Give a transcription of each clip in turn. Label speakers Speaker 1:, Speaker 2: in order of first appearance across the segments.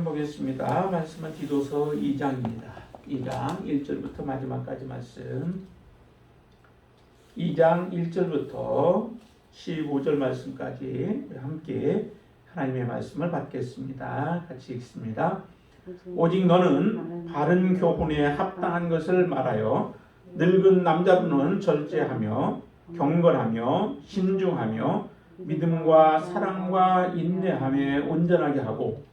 Speaker 1: 말씀 보겠습니다. 말씀은 디도서 2장입니다. 2장 1절부터 마지막까지 말씀. 2장 1절부터 15절 말씀까지 함께 하나님의 말씀을 받겠습니다. 같이 읽습니다. 오직 너는 바른 교훈에 합당한 것을 말하여 늙은 남자로는 절제하며 경건하며 신중하며 믿음과 사랑과 인내함에 온전하게 하고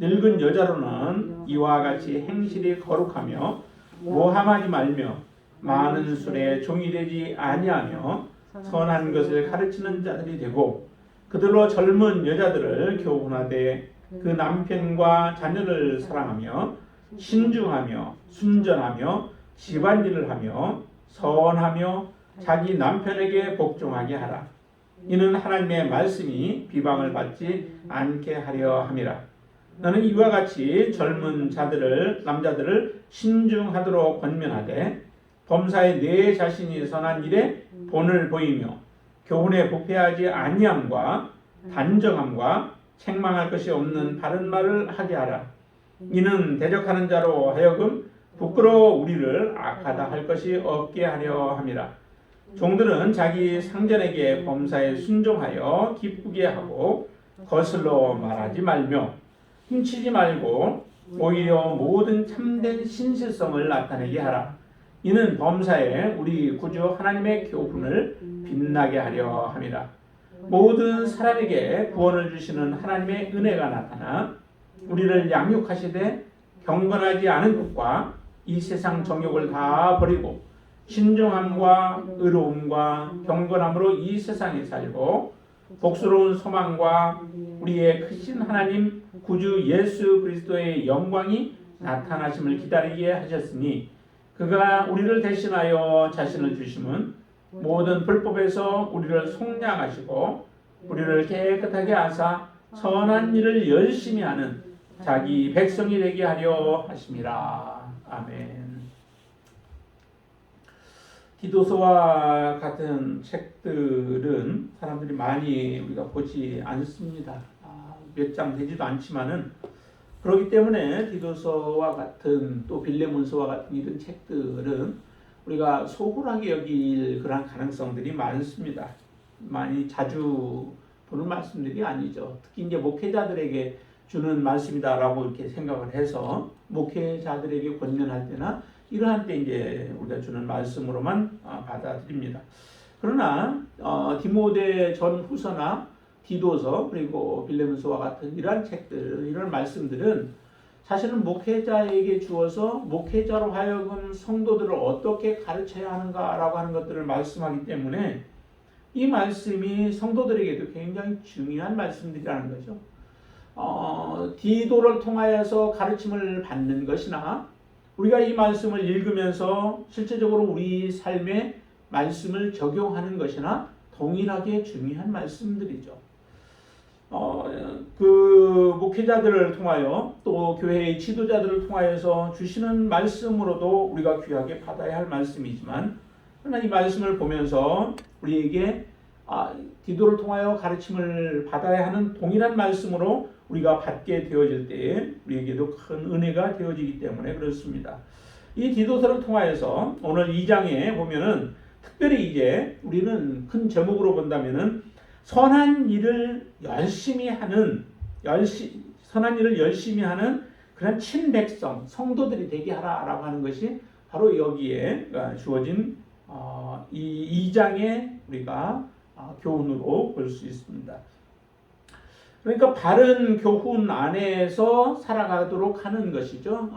Speaker 1: 늙은 여자로는 이와 같이 행실이 거룩하며 모함하지 말며 많은 술에 종이 되지 아니하며 선한 것을 가르치는 자들이 되고 그들로 젊은 여자들을 교훈하되 그 남편과 자녀를 사랑하며 신중하며 순전하며 집안일을 하며 선하며 자기 남편에게 복종하게 하라. 이는 하나님의 말씀이 비방을 받지 않게 하려 함이라. 너는 이와 같이 젊은 남자들을 신중하도록 권면하되 범사에 내 자신이 선한 일에 본을 보이며 교훈에 부패하지 아니함과 단정함과 책망할 것이 없는 바른 말을 하게 하라. 이는 대적하는 자로 하여금 부끄러워 우리를 악하다 할 것이 없게 하려 함이라. 종들은 자기 상전에게 범사에 순종하여 기쁘게 하고 거슬러 말하지 말며 훔치지 말고 오히려 모든 참된 신실성을 나타내게 하라. 이는 범사에 우리 구주 하나님의 교훈을 빛나게 하려 함이라. 모든 사람에게 구원을 주시는 하나님의 은혜가 나타나 우리를 양육하시되 경건하지 않은 것과 이 세상 정욕을 다 버리고 신중함과 의로움과 경건함으로 이 세상에 살고 복스러운 소망과 우리의 크신 하나님 구주 예수 그리스도의 영광이 나타나심을 기다리게 하셨으니 그가 우리를 대신하여 자신을 주심은 모든 불법에서 우리를 속량하시고 우리를 깨끗하게 하사 선한 일을 열심히 하는 자기 백성이 되게 하려 하심이라. 아멘. 디도서와 같은 책들은 사람들이 많이 우리가 보지 않습니다. 몇 장 되지도 않지만은 그렇기 때문에 디도서와 같은 또 빌레몬서와 같은 이런 책들은 우리가 소홀하게 여길 그런 가능성들이 많습니다. 많이 자주 보는 말씀들이 아니죠. 특히 이제 목회자들에게 주는 말씀이다라고 이렇게 생각을 해서 목회자들에게 권면할 때나 이러한 때 이제 우리가 주는 말씀으로만 받아들입니다. 그러나 디모데 전후서나 디도서 그리고 빌레몬서와 같은 이러한 책들, 이런 말씀들은 사실은 목회자에게 주어서 목회자로 하여금 성도들을 어떻게 가르쳐야 하는가라고 하는 것들을 말씀하기 때문에 이 말씀이 성도들에게도 굉장히 중요한 말씀들이라는 거죠. 디도를 통하여서 가르침을 받는 것이나 우리가 이 말씀을 읽으면서 실제적으로 우리 삶에 말씀을 적용하는 것이나 동일하게 중요한 말씀들이죠. 그 목회자들을 통하여 또 교회의 지도자들을 통하여서 주시는 말씀으로도 우리가 귀하게 받아야 할 말씀이지만 그러나 이 말씀을 보면서 우리에게 디도를 통하여 가르침을 받아야 하는 동일한 말씀으로 우리가 받게 되어질 때에 우리에게도 큰 은혜가 되어지기 때문에 그렇습니다. 이 디도서를 통하여서 오늘 2장에 보면은 특별히 이제 우리는 큰 제목으로 본다면은 선한 일을 열심히 하는 그런 친백성, 성도들이 되게 하라라고 하는 것이 바로 여기에 주어진 이 2장에 우리가 교훈으로 볼 수 있습니다. 그러니까 바른 교훈 안에서 살아가도록 하는 것이죠.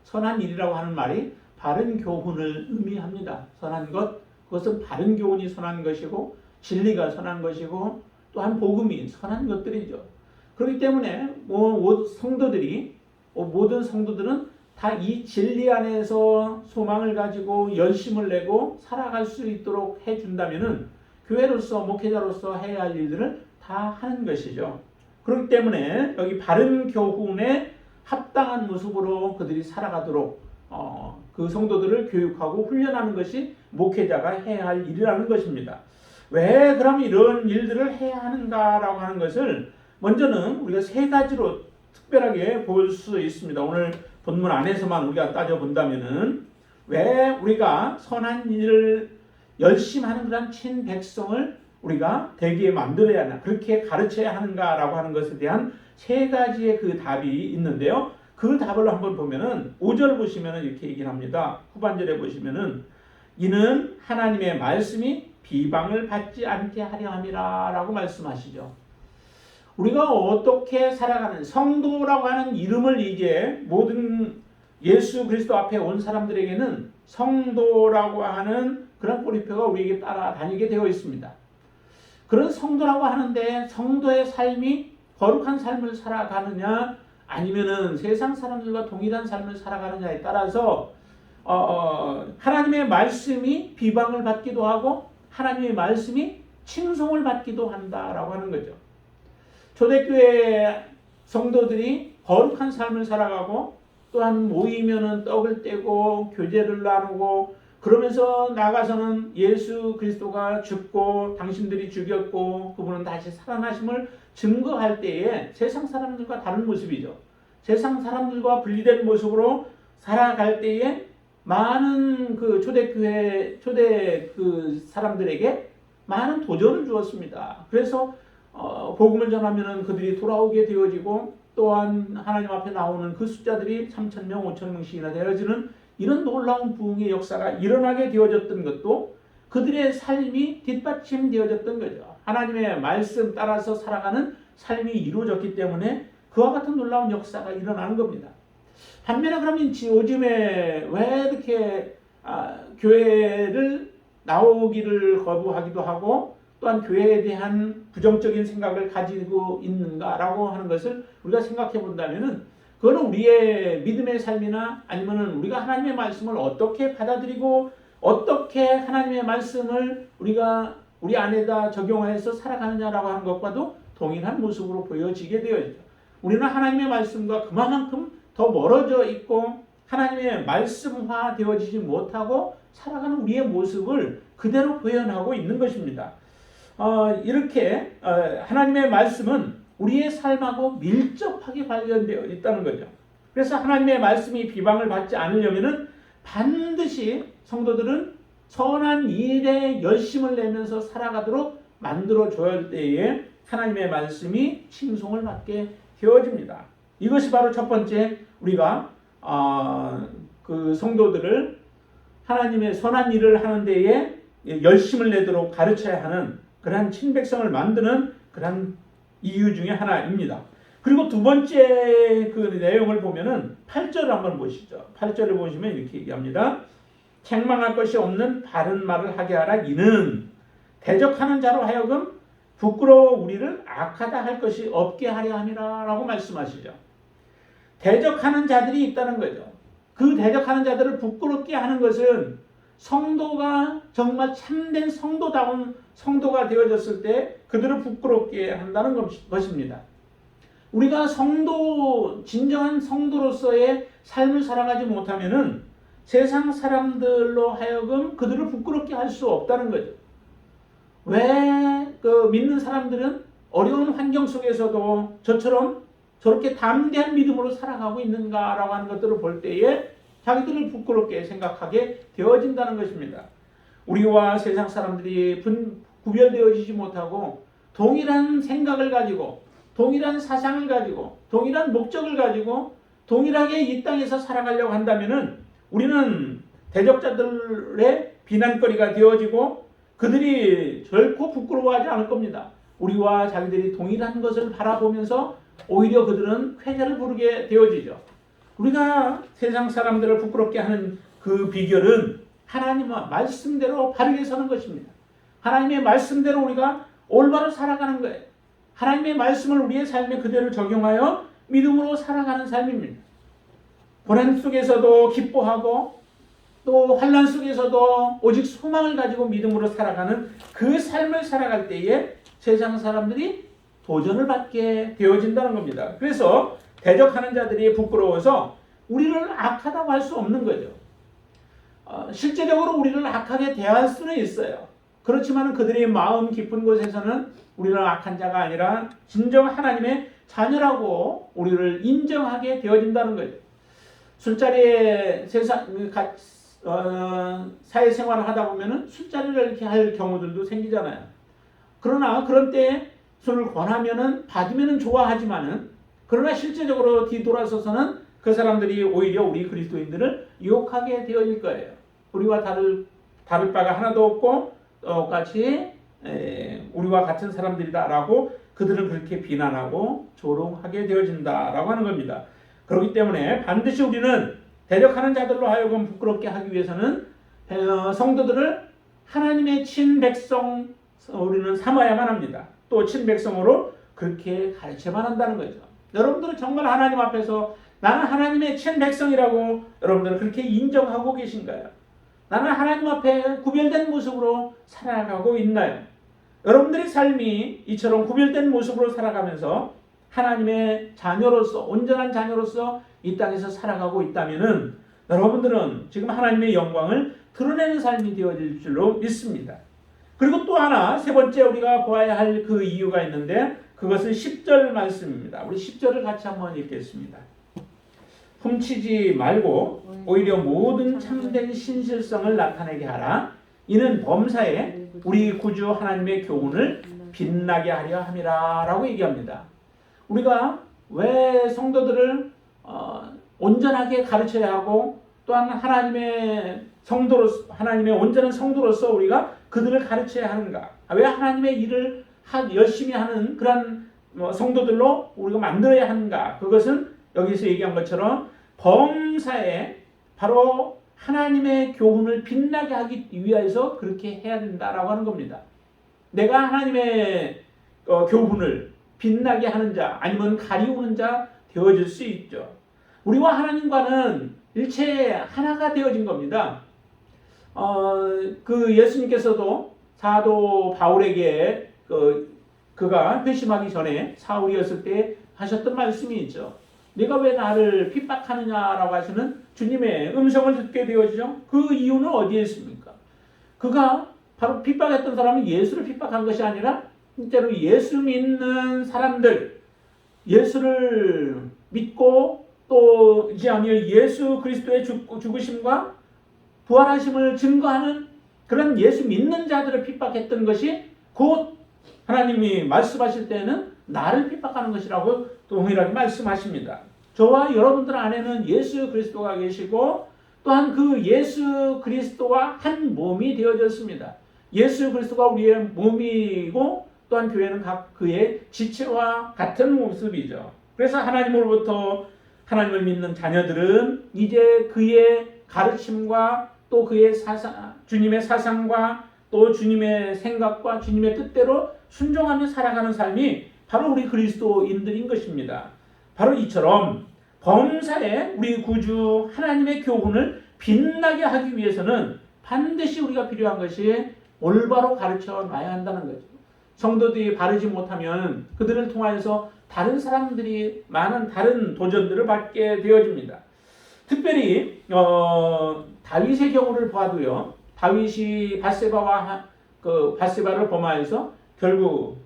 Speaker 1: 선한 일이라고 하는 말이 바른 교훈을 의미합니다. 선한 것, 그것은 바른 교훈이 선한 것이고 진리가 선한 것이고 또한 복음이 선한 것들이죠. 그렇기 때문에 모든 성도들은 다 이 진리 안에서 소망을 가지고 열심을 내고 살아갈 수 있도록 해준다면은 교회로서 목회자로서 해야 할 일들을 다 하는 것이죠. 그렇기 때문에 여기 바른 교훈에 합당한 모습으로 그들이 살아가도록 그 성도들을 교육하고 훈련하는 것이 목회자가 해야 할 일이라는 것입니다. 왜 그럼 이런 일들을 해야 하는가라고 하는 것을 먼저는 우리가 세 가지로 특별하게 볼 수 있습니다. 오늘 본문 안에서만 우리가 따져본다면은 왜 우리가 선한 일을 열심히 하는 그런 친백성을 우리가 되게 만들어야 하나, 그렇게 가르쳐야 하는가라고 하는 것에 대한 세 가지의 그 답이 있는데요. 그 답을 한번 보면은 5절 보시면은 이렇게 얘기를 합니다. 후반절에 보시면은 이는 하나님의 말씀이 비방을 받지 않게 하려 함이라 라고 말씀하시죠. 우리가 어떻게 살아가는, 성도라고 하는 이름을 이제 모든 예수 그리스도 앞에 온 사람들에게는 성도라고 하는 그런 꼬리표가 우리에게 따라다니게 되어 있습니다. 그런 성도라고 하는데 성도의 삶이 거룩한 삶을 살아가느냐 아니면은 세상 사람들과 동일한 삶을 살아가느냐에 따라서 하나님의 말씀이 비방을 받기도 하고 하나님의 말씀이 칭송을 받기도 한다라고 하는 거죠. 초대교회 성도들이 거룩한 삶을 살아가고 또한 모이면은 떡을 떼고 교제를 나누고 그러면서 나가서는 예수 그리스도가 죽고 당신들이 죽였고 그분은 다시 살아나심을 증거할 때에 세상 사람들과 다른 모습이죠. 세상 사람들과 분리된 모습으로 살아갈 때에 많은 그 초대 그 사람들에게 많은 도전을 주었습니다. 그래서 복음을 전하면은 그들이 돌아오게 되어지고 또한 하나님 앞에 나오는 그 숫자들이 3,000명, 5,000명씩이나 되어지는 이런 놀라운 부흥의 역사가 일어나게 되어졌던 것도 그들의 삶이 뒷받침되어졌던 거죠. 하나님의 말씀 따라서 살아가는 삶이 이루어졌기 때문에 그와 같은 놀라운 역사가 일어나는 겁니다. 반면에 그러면 요즘에 왜 이렇게 교회를 나오기를 거부하기도 하고 또한 교회에 대한 부정적인 생각을 가지고 있는가라고 하는 것을 우리가 생각해 본다면은 그거는 우리의 믿음의 삶이나 아니면은 우리가 하나님의 말씀을 어떻게 받아들이고 어떻게 하나님의 말씀을 우리가 우리 안에다 적용해서 살아가느냐라고 하는 것과도 동일한 모습으로 보여지게 되어 있죠. 우리는 하나님의 말씀과 그만큼 더 멀어져 있고 하나님의 말씀화 되어지지 못하고 살아가는 우리의 모습을 그대로 표현하고 있는 것입니다. 이렇게 하나님의 말씀은 우리의 삶하고 밀접하게 관련되어 있다는 거죠. 그래서 하나님의 말씀이 비방을 받지 않으려면은 반드시 성도들은 선한 일에 열심을 내면서 살아가도록 만들어줘야 할 때에 하나님의 말씀이 칭송을 받게 되어집니다. 이것이 바로 첫 번째 우리가 그 성도들을 하나님의 선한 일을 하는 데에 열심을 내도록 가르쳐야 하는 그러한 친백성을 만드는 그러한 이유 중에 하나입니다. 그리고 두 번째 그 내용을 보면은 8절을 한번 보시죠. 8절을 보시면 이렇게 얘기합니다. 책망할 것이 없는 바른 말을 하게 하라. 이는 대적하는 자로 하여금 부끄러워 우리를 악하다 할 것이 없게 하려 함이라 라고 말씀하시죠. 대적하는 자들이 있다는 거죠. 그 대적하는 자들을 부끄럽게 하는 것은 성도가 정말 참된 성도다운 성도가 되어졌을 때 그들을 부끄럽게 한다는 것입니다. 우리가 진정한 성도로서의 삶을 살아가지 못하면은 세상 사람들로 하여금 그들을 부끄럽게 할 수 없다는 거죠. 왜 그 믿는 사람들은 어려운 환경 속에서도 저처럼 저렇게 담대한 믿음으로 살아가고 있는가라고 하는 것들을 볼 때에 자기들을 부끄럽게 생각하게 되어진다는 것입니다. 우리와 세상 사람들이 구별되어지지 못하고 동일한 생각을 가지고 동일한 사상을 가지고 동일한 목적을 가지고 동일하게 이 땅에서 살아가려고 한다면은 우리는 대적자들의 비난거리가 되어지고 그들이 결코 부끄러워하지 않을 겁니다. 우리와 자기들이 동일한 것을 바라보면서 오히려 그들은 쾌재를 부르게 되어지죠. 우리가 세상 사람들을 부끄럽게 하는 그 비결은 하나님의 말씀대로 바르게 서는 것입니다. 하나님의 말씀대로 우리가 올바로 살아가는 거예요. 하나님의 말씀을 우리의 삶에 그대로 적용하여 믿음으로 살아가는 삶입니다. 고난 속에서도 기뻐하고 또 환난 속에서도 오직 소망을 가지고 믿음으로 살아가는 그 삶을 살아갈 때에 세상 사람들이 도전을 받게 되어진다는 겁니다. 그래서 대적하는 자들이 부끄러워서 우리를 악하다고 할 수 없는 거죠. 실제적으로 우리를 악하게 대할 수는 있어요. 그렇지만 그들의 마음 깊은 곳에서는 우리는 악한 자가 아니라 진정 하나님의 자녀라고 우리를 인정하게 되어진다는 거죠. 술자리에 사회생활을 하다 보면은 술자리를 이렇게 할 경우들도 생기잖아요. 그러나 그런 때 술을 권하면은 받으면은 좋아하지만은 그러나 실제적으로 뒤돌아서서는 그 사람들이 오히려 우리 그리스도인들을 유혹하게 되어질 거예요. 우리와 다를 바가 하나도 없고 똑같이 우리와 같은 사람들이다라고 그들은 그렇게 비난하고 조롱하게 되어진다라고 하는 겁니다. 그렇기 때문에 반드시 우리는 대적하는 자들로 하여금 부끄럽게 하기 위해서는 성도들을 하나님의 친백성 우리는 삼아야만 합니다. 또 친백성으로 그렇게 가르쳐야만 한다는 거죠. 여러분들은 정말 하나님 앞에서 나는 하나님의 친백성이라고 여러분들은 그렇게 인정하고 계신가요? 나는 하나님 앞에 구별된 모습으로 살아가고 있나요? 여러분들의 삶이 이처럼 구별된 모습으로 살아가면서 하나님의 자녀로서 온전한 자녀로서 이 땅에서 살아가고 있다면은 여러분들은 지금 하나님의 영광을 드러내는 삶이 되어질 줄로 믿습니다. 그리고 또 하나 세 번째 우리가 보아야 할 그 이유가 있는데 그것은 10절 말씀입니다. 우리 10절을 같이 한번 읽겠습니다. 훔치지 말고 오히려 모든 참된 신실성을 나타내게 하라. 이는 범사에 우리 구주 하나님의 교훈을 빛나게 하려 함이라 라고 얘기합니다. 우리가 왜 성도들을 온전하게 가르쳐야 하고 또한 하나님의 성도로서 하나님의 온전한 성도로서 우리가 그들을 가르쳐야 하는가? 왜 하나님의 일을 열심히 하는 그런 성도들로 우리가 만들어야 하는가? 그것은 여기서 얘기한 것처럼 범사에 바로 하나님의 교훈을 빛나게 하기 위해서 그렇게 해야 된다라고 하는 겁니다. 내가 하나님의 교훈을 빛나게 하는 자 아니면 가리우는 자 되어질 수 있죠. 우리와 하나님과는 일체 하나가 되어진 겁니다. 그 예수님께서도 사도 바울에게 그가 회심하기 전에 사울이었을 때 하셨던 말씀이 있죠. 네가 왜 나를 핍박하느냐라고 하시는 주님의 음성을 듣게 되어지죠. 그 이유는 어디에 있습니까? 그가 바로 핍박했던 사람은 예수를 핍박한 것이 아니라 실제로 예수 믿는 사람들, 예수를 믿고 또 이제 예수 그리스도의 죽으심과 부활하심을 증거하는 그런 예수 믿는 자들을 핍박했던 것이 곧 하나님이 말씀하실 때는 나를 핍박하는 것이라고 동일하게 말씀하십니다. 저와 여러분들 안에는 예수 그리스도가 계시고 또한 그 예수 그리스도와 한 몸이 되어졌습니다. 예수 그리스도가 우리의 몸이고 또한 교회는 각 그의 지체와 같은 모습이죠. 그래서 하나님으로부터 하나님을 믿는 자녀들은 이제 그의 가르침과 또 그의 주님의 사상과 또 주님의 생각과 주님의 뜻대로 순종하며 살아가는 삶이 바로 우리 그리스도인들인 것입니다. 바로 이처럼 범사에 우리 구주 하나님의 교훈을 빛나게 하기 위해서는 반드시 우리가 필요한 것이 올바로 가르쳐 놔야 한다는 거죠. 성도들이 바르지 못하면 그들을 통하여서 다른 사람들이 많은 다른 도전들을 받게 되어집니다. 특별히 다윗의 경우를 봐도요. 다윗이 밧세바를 범하여서 결국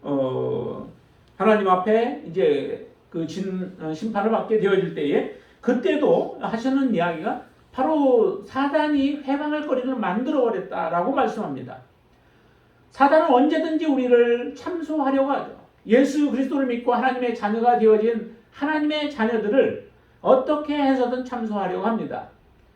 Speaker 1: 하나님 앞에 이제 그 심판을 받게 되어질 때에 그때도 하시는 이야기가 바로 사단이 회방할 거리를 만들어 버렸다라고 말씀합니다. 사단은 언제든지 우리를 참소하려고 하죠. 예수 그리스도를 믿고 하나님의 자녀가 되어진 하나님의 자녀들을 어떻게 해서든 참소하려고 합니다.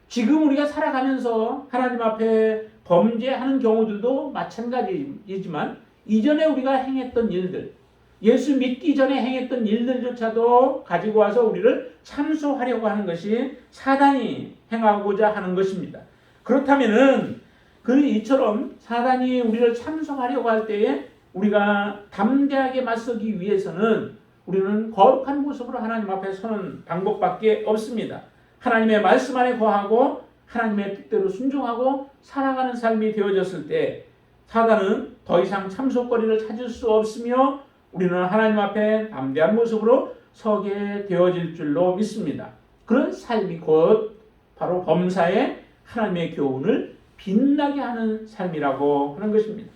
Speaker 1: 지금 우리가 살아가면서 하나님 앞에 범죄하는 경우들도 마찬가지이지만 이전에 우리가 행했던 일들, 예수 믿기 전에 행했던 일들조차도 가지고 와서 우리를 참소하려고 하는 것이 사단이 행하고자 하는 것입니다. 그렇다면은 이처럼 사단이 우리를 참소하려고 할 때에 우리가 담대하게 맞서기 위해서는 우리는 거룩한 모습으로 하나님 앞에 서는 방법밖에 없습니다. 하나님의 말씀 안에 거하고 하나님의 뜻대로 순종하고 살아가는 삶이 되어졌을 때 사단은 더 이상 참소거리를 찾을 수 없으며 우리는 하나님 앞에 담대한 모습으로 서게 되어질 줄로 믿습니다. 그런 삶이 곧 바로 범사에 하나님의 교훈을 빛나게 하는 삶이라고 하는 것입니다.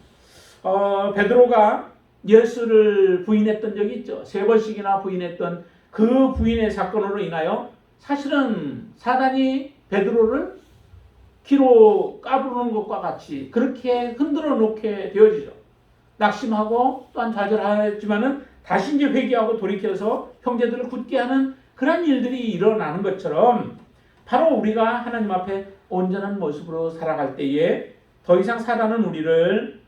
Speaker 1: 베드로가 예수를 부인했던 적이 있죠. 3번씩이나 부인했던 그 부인의 사건으로 인하여 사실은 사단이 베드로를 기로 까부르는 것과 같이 그렇게 흔들어 놓게 되어지죠. 낙심하고 또한 좌절하였지만은 다시 이제 회개하고 돌이켜서 형제들을 굳게 하는 그런 일들이 일어나는 것처럼 바로 우리가 하나님 앞에 온전한 모습으로 살아갈 때에 더 이상 사단은 우리를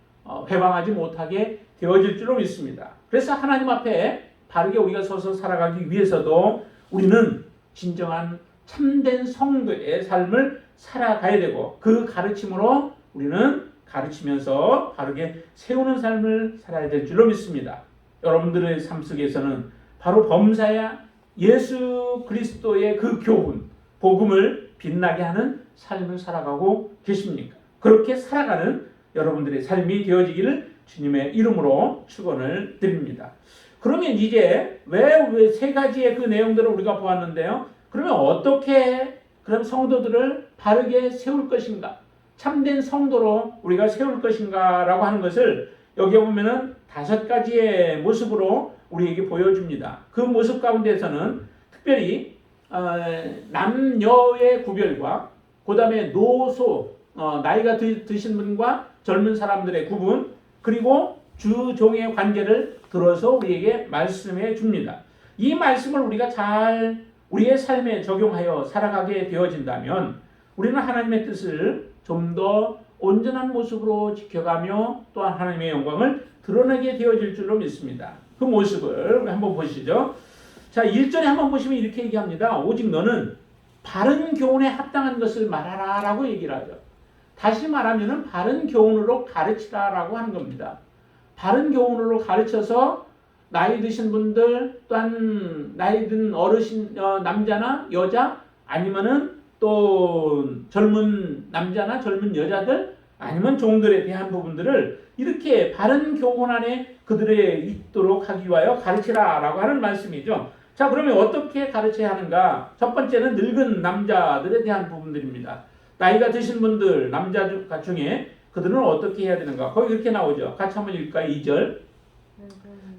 Speaker 1: 회방하지 못하게 되어질 줄로 믿습니다. 그래서 하나님 앞에 바르게 우리가 서서 살아가기 위해서도 우리는 진정한 참된 성도의 삶을 살아가야 되고 그 가르침으로 우리는 가르치면서 바르게 세우는 삶을 살아야 될 줄로 믿습니다. 여러분들의 삶 속에서는 바로 범사야 예수 그리스도의 그 교훈, 복음을 빛나게 하는 삶을 살아가고 계십니까? 그렇게 살아가는 여러분들의 삶이 되어지기를 주님의 이름으로 축원을 드립니다. 그러면 이제 왜 3가지의 그 내용들을 우리가 보았는데요. 그러면 어떻게 그럼 성도들을 바르게 세울 것인가? 참된 성도로 우리가 세울 것인가? 라고 하는 것을 여기에 보면은 5가지의 모습으로 우리에게 보여줍니다. 그 모습 가운데서는 특별히 남녀의 구별과 그 다음에 노소, 나이가 드신 분과 젊은 사람들의 구분, 그리고 주종의 관계를 들어서 우리에게 말씀해 줍니다. 이 말씀을 우리가 잘 우리의 삶에 적용하여 살아가게 되어진다면 우리는 하나님의 뜻을 좀 더 온전한 모습으로 지켜가며 또한 하나님의 영광을 드러내게 되어질 줄로 믿습니다. 그 모습을 한번 보시죠. 자, 1절에 한번 보시면 이렇게 얘기합니다. 오직 너는 바른 교훈에 합당한 것을 말하라 라고 얘기를 하죠. 다시 말하면 바른 교훈으로 가르치라 라고 하는 겁니다. 바른 교훈으로 가르쳐서 나이 드신 분들 또한 나이 든 어르신 남자나 여자 아니면은 또 젊은 남자나 젊은 여자들 아니면 종들에 대한 부분들을 이렇게 바른 교훈 안에 그들의 있도록 하기 위하여 가르치라 라고 하는 말씀이죠. 자, 그러면 어떻게 가르쳐야 하는가? 첫 번째는 늙은 남자들에 대한 부분들입니다. 나이가 드신 분들 남자 중에 그들은 어떻게 해야 되는가? 거기 이렇게 나오죠. 같이 한번 읽을까요? 2절.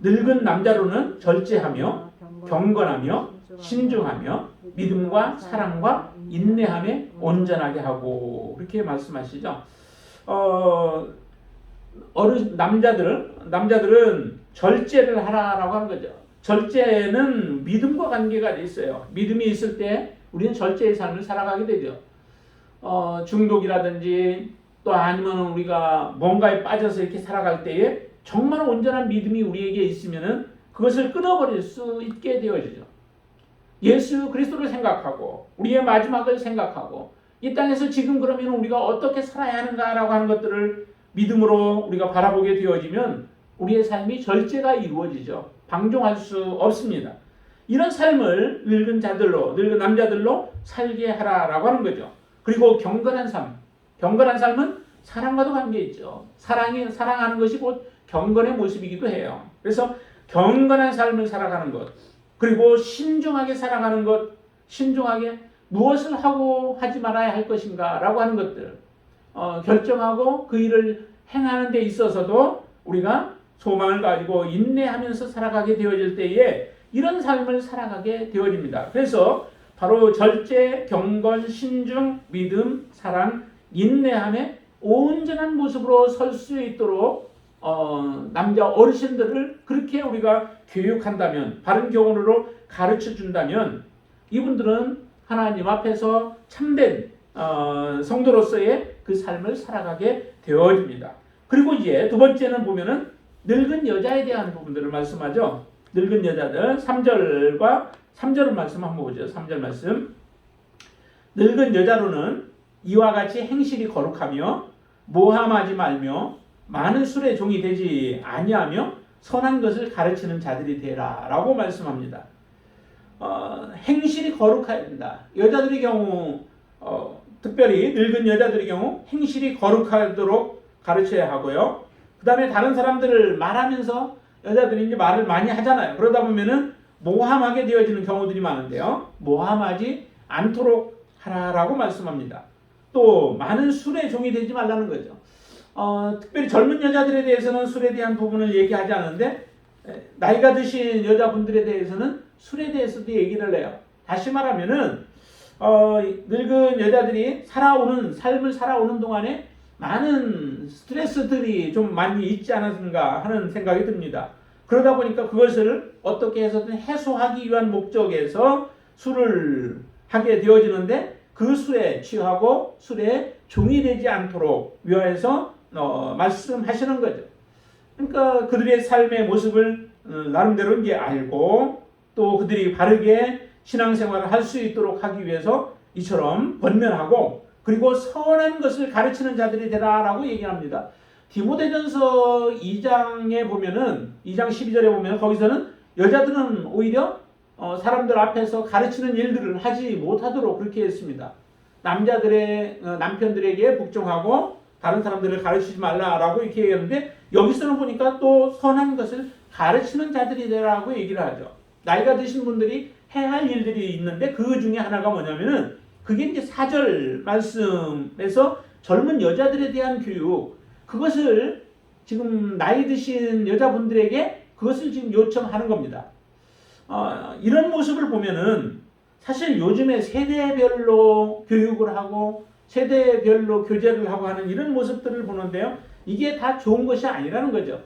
Speaker 1: 늙은 남자로는 절제하며 경건하며 신중하며 믿음과 사랑과 인내함에 온전하게 하고 이렇게 말씀하시죠. 남자들은 절제를 하라라고 하는 거죠. 절제는 믿음과 관계가 돼 있어요. 믿음이 있을 때 우리는 절제의 삶을 살아가게 되죠. 중독이라든지 또 아니면 우리가 뭔가에 빠져서 이렇게 살아갈 때에 정말 온전한 믿음이 우리에게 있으면은 그것을 끊어버릴 수 있게 되어지죠. 예수 그리스도를 생각하고 우리의 마지막을 생각하고 이 땅에서 지금 그러면 우리가 어떻게 살아야 하는가라고 하는 것들을 믿음으로 우리가 바라보게 되어지면 우리의 삶이 절제가 이루어지죠. 방종할 수 없습니다. 이런 삶을 늙은 남자들로 살게 하라라고 하는 거죠. 그리고 경건한 삶. 경건한 삶은 사랑과도 관계 있죠. 사랑하는 것이 곧 경건의 모습이기도 해요. 그래서 경건한 삶을 살아가는 것, 그리고 신중하게 살아가는 것, 신중하게 무엇을 하고 하지 말아야 할 것인가라고 하는 것들 결정하고 그 일을 행하는 데 있어서도 우리가 소망을 가지고 인내하면서 살아가게 되어질 때에 이런 삶을 살아가게 되어집니다. 그래서 바로 절제, 경건, 신중, 믿음, 사랑, 인내함의 온전한 모습으로 설 수 있도록 남자 어르신들을 그렇게 우리가 교육한다면, 바른 교훈으로 가르쳐 준다면 이분들은 하나님 앞에서 참된 성도로서의 그 삶을 살아가게 되어집니다. 그리고 이제 두 번째는 보면은 늙은 여자에 대한 부분들을 말씀하죠. 늙은 여자들 3절을 말씀 한번 보죠. 3절 말씀. 늙은 여자로는 이와 같이 행실이 거룩하며 모함하지 말며 많은 술의 종이 되지 아니하며 선한 것을 가르치는 자들이 되라 라고 말씀합니다. 행실이 거룩해야 된다. 여자들의 경우 특별히 늙은 여자들의 경우 행실이 거룩하도록 가르쳐야 하고요. 그 다음에 다른 사람들을 말하면서 여자들이 이제 말을 많이 하잖아요. 그러다 보면은 모함하게 되어지는 경우들이 많은데요. 모함하지 않도록 하라라고 말씀합니다. 또 많은 술의 종이 되지 말라는 거죠. 특별히 젊은 여자들에 대해서는 술에 대한 부분을 얘기하지 않는데 나이가 드신 여자분들에 대해서는 술에 대해서도 얘기를 해요. 다시 말하면은 늙은 여자들이 삶을 살아오는 동안에 많은 스트레스들이 좀 많이 있지 않았는가 하는 생각이 듭니다. 그러다 보니까 그것을 어떻게 해서든 해소하기 위한 목적에서 술을 하게 되어지는데 그 술에 취하고 술에 종이 되지 않도록 위하여서 말씀하시는 거죠. 그러니까 그들의 삶의 모습을 나름대로 이제 알고 또 그들이 바르게 신앙생활을 할 수 있도록 하기 위해서 이처럼 권면하고 그리고 선한 것을 가르치는 자들이 되라라고 얘기합니다. 디모데전서 2장에 보면은 2장 12절에 보면 거기서는 여자들은 오히려 사람들 앞에서 가르치는 일들을 하지 못하도록 그렇게 했습니다. 남자들의 남편들에게 복종하고 다른 사람들을 가르치지 말라라고 이렇게 얘기했는데 여기서는 보니까 또 선한 것을 가르치는 자들이 되라고 얘기를 하죠. 나이가 드신 분들이 해야 할 일들이 있는데 그 중에 하나가 뭐냐면은 그게 이제 4절 말씀에서 젊은 여자들에 대한 교육 그것을 지금 나이 드신 여자분들에게 그것을 지금 요청하는 겁니다. 이런 모습을 보면은 사실 요즘에 세대별로 교육을 하고 세대별로 교제를 하고 하는 이런 모습들을 보는데요. 이게 다 좋은 것이 아니라는 거죠.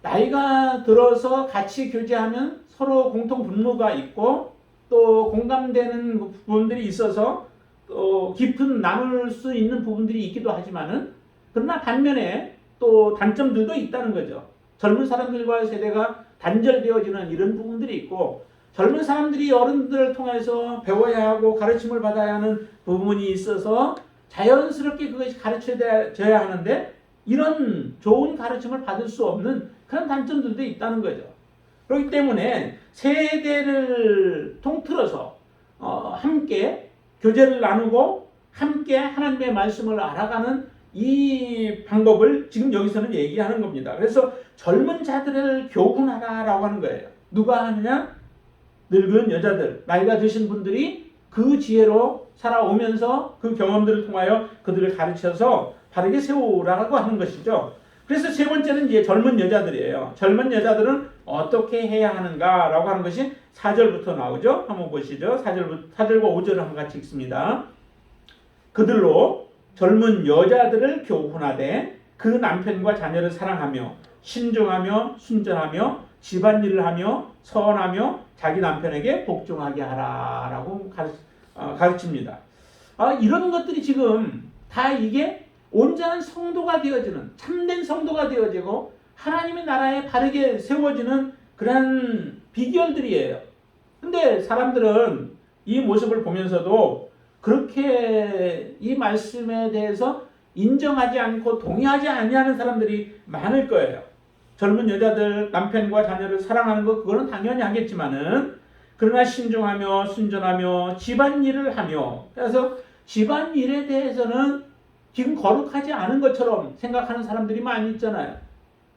Speaker 1: 나이가 들어서 같이 교제하면 서로 공통 분모가 있고 또 공감되는 부분들이 있어서 또 깊은 나눌 수 있는 부분들이 있기도 하지만은 그러나 반면에 또 단점들도 있다는 거죠. 젊은 사람들과의 세대가 단절되어지는 이런 부분들이 있고 젊은 사람들이 어른들을 통해서 배워야 하고 가르침을 받아야 하는 부분이 있어서 자연스럽게 그것이 가르쳐져야 하는데 이런 좋은 가르침을 받을 수 없는 그런 단점들도 있다는 거죠. 그렇기 때문에 세대를 통틀어서 함께 교제를 나누고 함께 하나님의 말씀을 알아가는 이 방법을 지금 여기서는 얘기하는 겁니다. 그래서 젊은 자들을 교훈하라라고 하는 거예요. 누가 하느냐? 늙은 여자들, 나이가 드신 분들이 그 지혜로 살아오면서 그 경험들을 통하여 그들을 가르쳐서 바르게 세우라고 하는 것이죠. 그래서 세 번째는 이제 젊은 여자들이에요. 젊은 여자들은 어떻게 해야 하는가라고 하는 것이 4절부터 나오죠. 한번 보시죠. 4절과 5절을 한번 같이 읽습니다. 그들로 젊은 여자들을 교훈하되 그 남편과 자녀를 사랑하며 신중하며 순전하며 집안일을 하며 선하며 자기 남편에게 복종하게 하라라고 가르칩니다. 이런 것들이 지금 다 이게 온전한 성도가 되어지는 참된 성도가 되어지고 하나님의 나라에 바르게 세워지는 그런 비결들이에요. 근데 사람들은 이 모습을 보면서도 그렇게 이 말씀에 대해서 인정하지 않고 동의하지 아니하는 사람들이 많을 거예요. 젊은 여자들 남편과 자녀를 사랑하는 거 그거는 당연히 하겠지만은 그러나 신중하며 순전하며 집안일을 하며 그래서 집안일에 대해서는 지금 거룩하지 않은 것처럼 생각하는 사람들이 많이 있잖아요.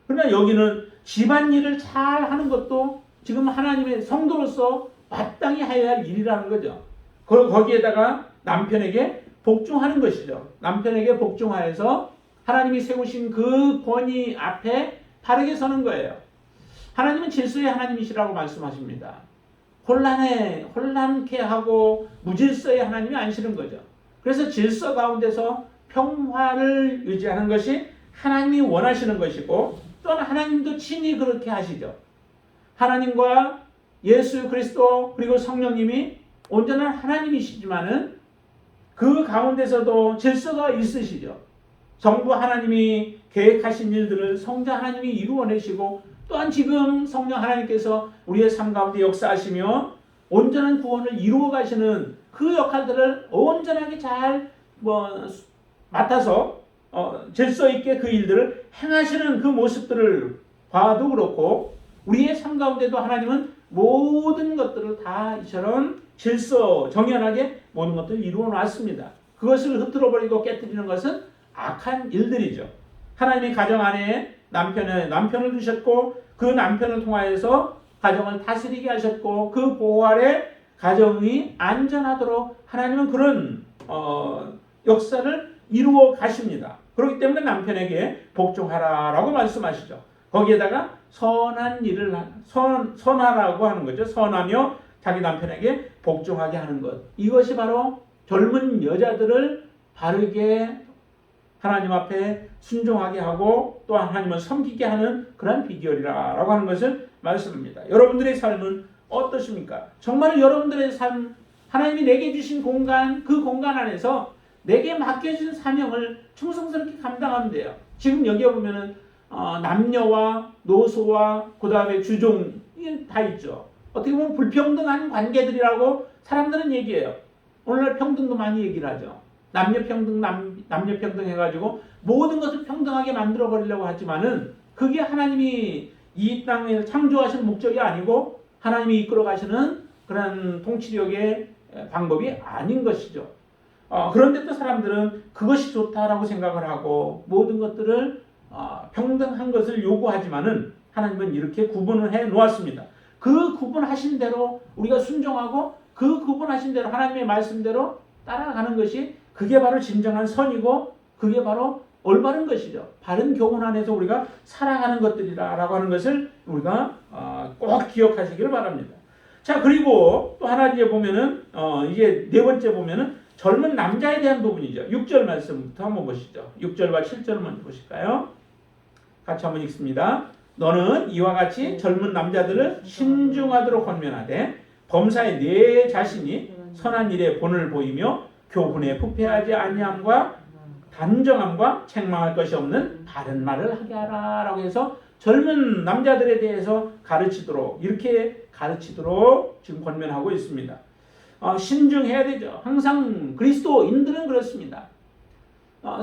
Speaker 1: 그러나 여기는 집안일을 잘 하는 것도 지금 하나님의 성도로서 마땅히 해야 할 일이라는 거죠. 거기에다가 남편에게 복종하는 것이죠. 남편에게 복종하여서 하나님이 세우신 그 권위 앞에 바르게 서는 거예요. 하나님은 질서의 하나님이시라고 말씀하십니다. 혼란케 하고 무질서의 하나님이 아니시는 거죠. 그래서 질서 가운데서 평화를 유지하는 것이 하나님이 원하시는 것이고 또한 하나님도 친히 그렇게 하시죠. 하나님과 예수 그리스도 그리고 성령님이 온전한 하나님이시지만은 그 가운데서도 질서가 있으시죠. 정부 하나님이 계획하신 일들을 성자 하나님이 이루어내시고 또한 지금 성령 하나님께서 우리의 삶 가운데 역사하시며 온전한 구원을 이루어 가시는 그 역할들을 온전하게 잘 맡아서 질서 있게 그 일들을 행하시는 그 모습들을 봐도 그렇고 우리의 삶 가운데도 하나님은 모든 것들을 다 이처럼 질서 정연하게 모든 것들을 이루어 놨습니다. 그것을 흐트러버리고 깨뜨리는 것은 악한 일들이죠. 하나님이 가정 안에 남편을 두셨고 그 남편을 통하여서 가정을 다스리게 하셨고 그 보호 아래 가정이 안전하도록 하나님은 그런 역사를 이루어 가십니다. 그렇기 때문에 남편에게 복종하라라고 말씀하시죠. 거기에다가 선한 일을 선하라고 하는 거죠. 선하며 자기 남편에게 복종하게 하는 것. 이것이 바로 젊은 여자들을 바르게 하나님 앞에 순종하게 하고 또 하나님을 섬기게 하는 그런 비결이라고 하는 것을 말씀합니다. 여러분들의 삶은 어떠십니까? 정말 여러분들의 삶, 하나님이 내게 주신 공간, 그 공간 안에서 내게 맡겨진 사명을 충성스럽게 감당하면 돼요. 지금 여기에 보면은 남녀와 노소와 그 다음에 주종 다 있죠. 어떻게 보면 불평등한 관계들이라고 사람들은 얘기해요. 오늘날 평등도 많이 얘기를 하죠. 남녀평등, 남녀평등 해가지고 모든 것을 평등하게 만들어 버리려고 하지만은 그게 하나님이 이 땅에 창조하신 목적이 아니고 하나님이 이끌어 가시는 그런 통치력의 방법이 아닌 것이죠. 그런데 또 사람들은 그것이 좋다라고 생각을 하고 모든 것들을 평등한 것을 요구하지만은 하나님은 이렇게 구분을 해 놓았습니다. 그 구분하신 대로 우리가 순종하고 그 구분하신 대로 하나님의 말씀대로 따라가는 것이 그게 바로 진정한 선이고 그게 바로 올바른 것이죠. 바른 교훈 안에서 우리가 살아가는 것들이라고 하는 것을 우리가 꼭 기억하시기를 바랍니다. 자, 그리고 또 하나 이제 보면은 이제 네 번째 보면은 젊은 남자에 대한 부분이죠. 6절 말씀부터 한번 보시죠. 6절과 7절 먼저 보실까요? 같이 한번 읽습니다. 너는 이와 같이 젊은 남자들을 신중하도록 권면하되 범사에 내 자신이 선한 일에 본을 보이며 교훈에 부패하지 아니함과 단정함과 책망할 것이 없는 바른 말을 하게 하라라고 해서 젊은 남자들에 대해서 이렇게 가르치도록 지금 권면하고 있습니다. 신중해야 되죠. 항상 그리스도인들은 그렇습니다.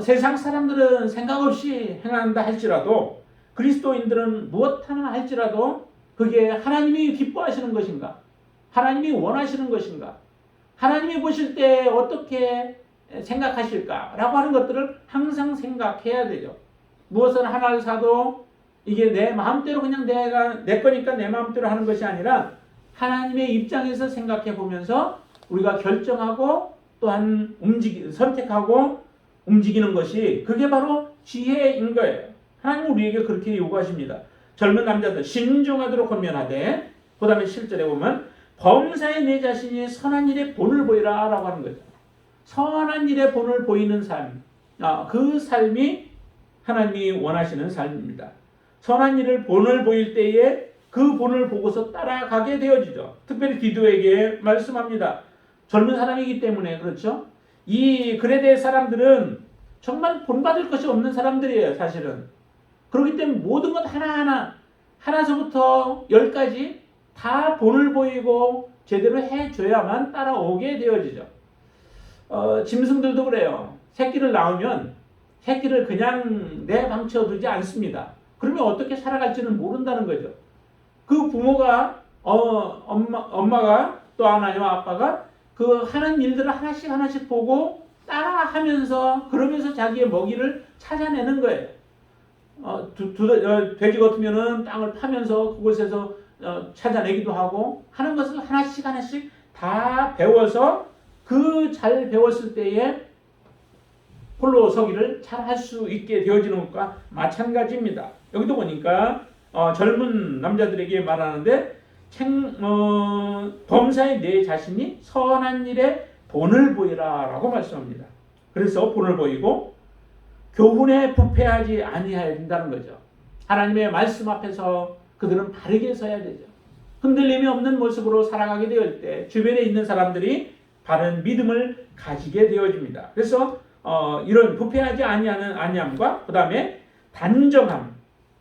Speaker 1: 세상 사람들은 생각 없이 행한다 할지라도 그리스도인들은 무엇 하나 할지라도 그게 하나님이 기뻐하시는 것인가? 하나님이 원하시는 것인가? 하나님이 보실 때 어떻게 생각하실까라고 하는 것들을 항상 생각해야 되죠. 무엇을 하나를 사도 이게 내 마음대로 그냥 내 거니까 내 마음대로 하는 것이 아니라 하나님의 입장에서 생각해 보면서 우리가 결정하고 또한 선택하고 움직이는 것이 그게 바로 지혜인 거예요. 하나님은 우리에게 그렇게 요구하십니다. 젊은 남자들 신중하도록 권면하되 그 다음에 7절에 보면 범사에 내 자신이 선한 일에 본을 보이라 라고 하는 거죠. 선한 일에 본을 보이는 삶, 그 삶이 하나님이 원하시는 삶입니다. 선한 일을 본을 보일 때에 그 본을 보고서 따라가게 되어지죠. 특별히 디도에게 말씀합니다. 젊은 사람이기 때문에 그렇죠. 이 그레데 사람들은 정말 본받을 것이 없는 사람들이에요. 사실은. 그렇기 때문에 모든 것 하나서부터 10까지 다 본을 보이고 제대로 해줘야만 따라오게 되어지죠. 짐승들도 그래요. 새끼를 낳으면 새끼를 그냥 내방쳐 두지 않습니다. 그러면 어떻게 살아갈지는 모른다는 거죠. 그 부모가 엄마가 또 하나님과 아빠가 그 하는 일들을 하나씩 보고 따라하면서 그러면서 자기의 먹이를 찾아내는 거예요. 돼지 같으면은 땅을 파면서 그곳에서 찾아내기도 하고 하는 것을 하나씩 다 배워서 그 잘 배웠을 때에 홀로 서기를 잘 할 수 있게 되어지는 것과 마찬가지입니다. 여기도 보니까 젊은 남자들에게 말하는데 범사에 내 자신이 선한 일에 본을 보이라 라고 말씀합니다. 그래서 본을 보이고 교훈에 부패하지 아니해야 된다는 거죠. 하나님의 말씀 앞에서 그들은 바르게 서야 되죠. 흔들림이 없는 모습으로 살아가게 될 때 주변에 있는 사람들이 바른 믿음을 가지게 되어집니다. 그래서 이런 부패하지 아니함과 그 다음에 단정함,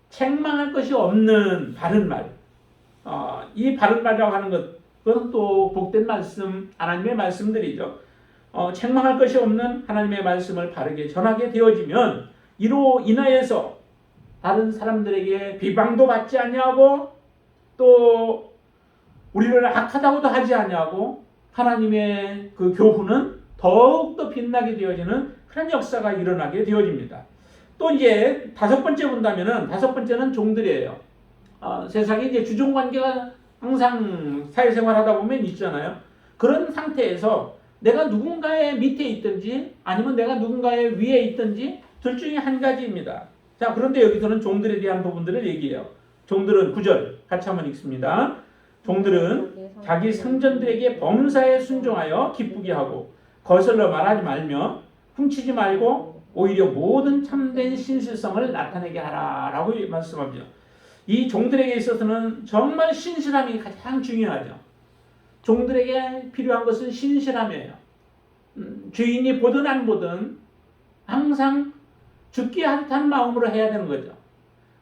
Speaker 1: 책망할 것이 없는 바른 말, 이 바른 말이라고 하는 것은 또 복된 말씀, 하나님의 말씀들이죠. 책망할 것이 없는 하나님의 말씀을 바르게 전하게 되어지면 이로 인하여서 다른 사람들에게 비방도 받지 아니하고 또 우리를 악하다고도 하지 아니하고 하나님의 그 교훈은 더욱더 빛나게 되어지는 그런 역사가 일어나게 되어집니다. 또 이제 다섯 번째는 종들이에요. 세상에 이제 주종 관계가 항상 사회생활 하다 보면 있잖아요. 그런 상태에서 내가 누군가의 밑에 있든지 아니면 내가 누군가의 위에 있든지 둘 중에 한 가지입니다. 자, 그런데 여기서는 종들에 대한 부분들을 얘기해요. 종들은 9절 같이 한번 읽습니다. 종들은 자기 상전들에게 범사에 순종하여 기쁘게 하고 거슬러 말하지 말며 훔치지 말고 오히려 모든 참된 신실성을 나타내게 하라라고 말씀합니다. 이 종들에게 있어서는 정말 신실함이 가장 중요하죠. 종들에게 필요한 것은 신실함이에요. 주인이 보든 안 보든 항상 죽기 한탄 마음으로 해야 되는 거죠.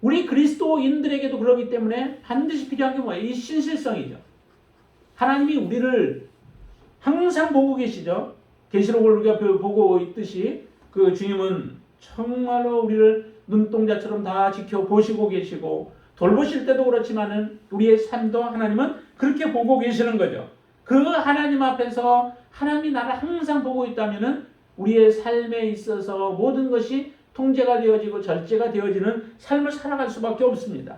Speaker 1: 우리 그리스도인들에게도 그렇기 때문에 반드시 필요한 게 뭐예요? 이 신실성이죠. 하나님이 우리를 항상 보고 계시죠. 계시록을 우리가 보고 있듯이 그 주님은 정말로 우리를 눈동자처럼 다 지켜보시고 계시고 돌보실 때도 그렇지만은 우리의 삶도 하나님은 그렇게 보고 계시는 거죠. 그 하나님 앞에서 하나님이 나를 항상 보고 있다면은 우리의 삶에 있어서 모든 것이 통제가 되어지고 절제가 되어지는 삶을 살아갈 수밖에 없습니다.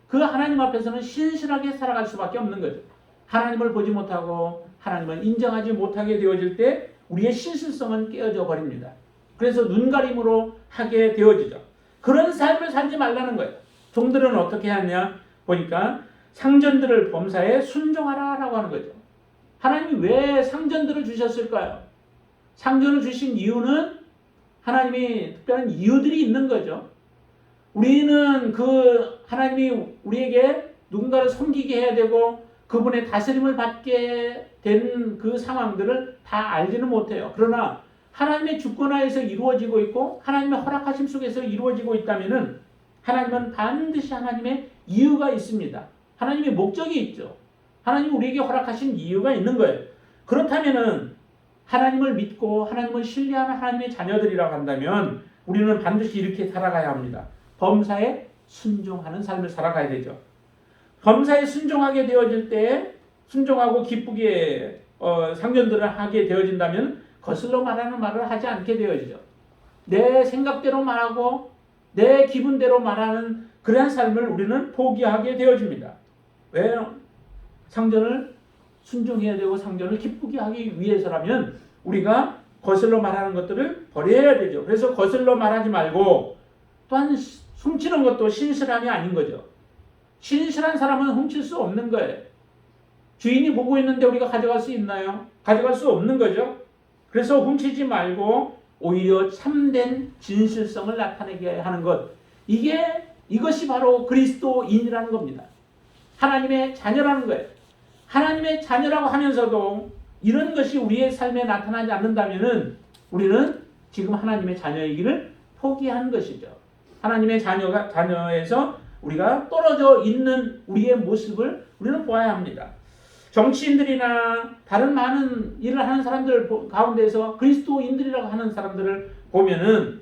Speaker 1: 그 하나님 앞에서는 신실하게 살아갈 수밖에 없는 거죠. 하나님을 보지 못하고 하나님을 인정하지 못하게 되어질 때 우리의 신실성은 깨어져 버립니다. 그래서 눈가림으로 하게 되어지죠. 그런 삶을 살지 말라는 거예요. 종들은 어떻게 하냐 보니까 상전들을 범사에 순종하라라고 하는 거죠. 하나님이 왜 상전들을 주셨을까요? 상전을 주신 이유는 하나님이 특별한 이유들이 있는 거죠. 우리는 그 하나님이 우리에게 누군가를 섬기게 해야 되고 그분의 다스림을 받게 된 그 상황들을 다 알지는 못해요. 그러나 하나님의 주권하에서 이루어지고 있고 하나님의 허락하심 속에서 이루어지고 있다면은 하나님은 반드시 하나님의 이유가 있습니다. 하나님의 목적이 있죠. 하나님이 우리에게 허락하신 이유가 있는 거예요. 그렇다면은 하나님을 믿고 하나님을 신뢰하는 하나님의 자녀들이라고 한다면 우리는 반드시 이렇게 살아가야 합니다. 범사에 순종하는 삶을 살아가야 되죠. 범사에 순종하게 되어질 때 순종하고 기쁘게 상전들을 하게 되어진다면 거슬러 말하는 말을 하지 않게 되어지죠. 내 생각대로 말하고 내 기분대로 말하는 그러한 삶을 우리는 포기하게 되어집니다. 왜요? 상전을 순종해야 되고 상전을 기쁘게 하기 위해서라면 우리가 거슬러 말하는 것들을 버려야 되죠. 그래서 거슬러 말하지 말고 또한 훔치는 것도 신실함이 아닌 거죠. 신실한 사람은 훔칠 수 없는 거예요. 주인이 보고 있는데 우리가 가져갈 수 있나요? 가져갈 수 없는 거죠. 그래서 훔치지 말고 오히려 참된 진실성을 나타내게 하는 것. 이것이 바로 그리스도인이라는 겁니다. 하나님의 자녀라는 거예요. 하나님의 자녀라고 하면서도 이런 것이 우리의 삶에 나타나지 않는다면은 우리는 지금 하나님의 자녀이기를 포기한 것이죠. 하나님의 자녀에서 우리가 떨어져 있는 우리의 모습을 우리는 보아야 합니다. 정치인들이나 다른 많은 일을 하는 사람들 가운데서 그리스도인들이라고 하는 사람들을 보면은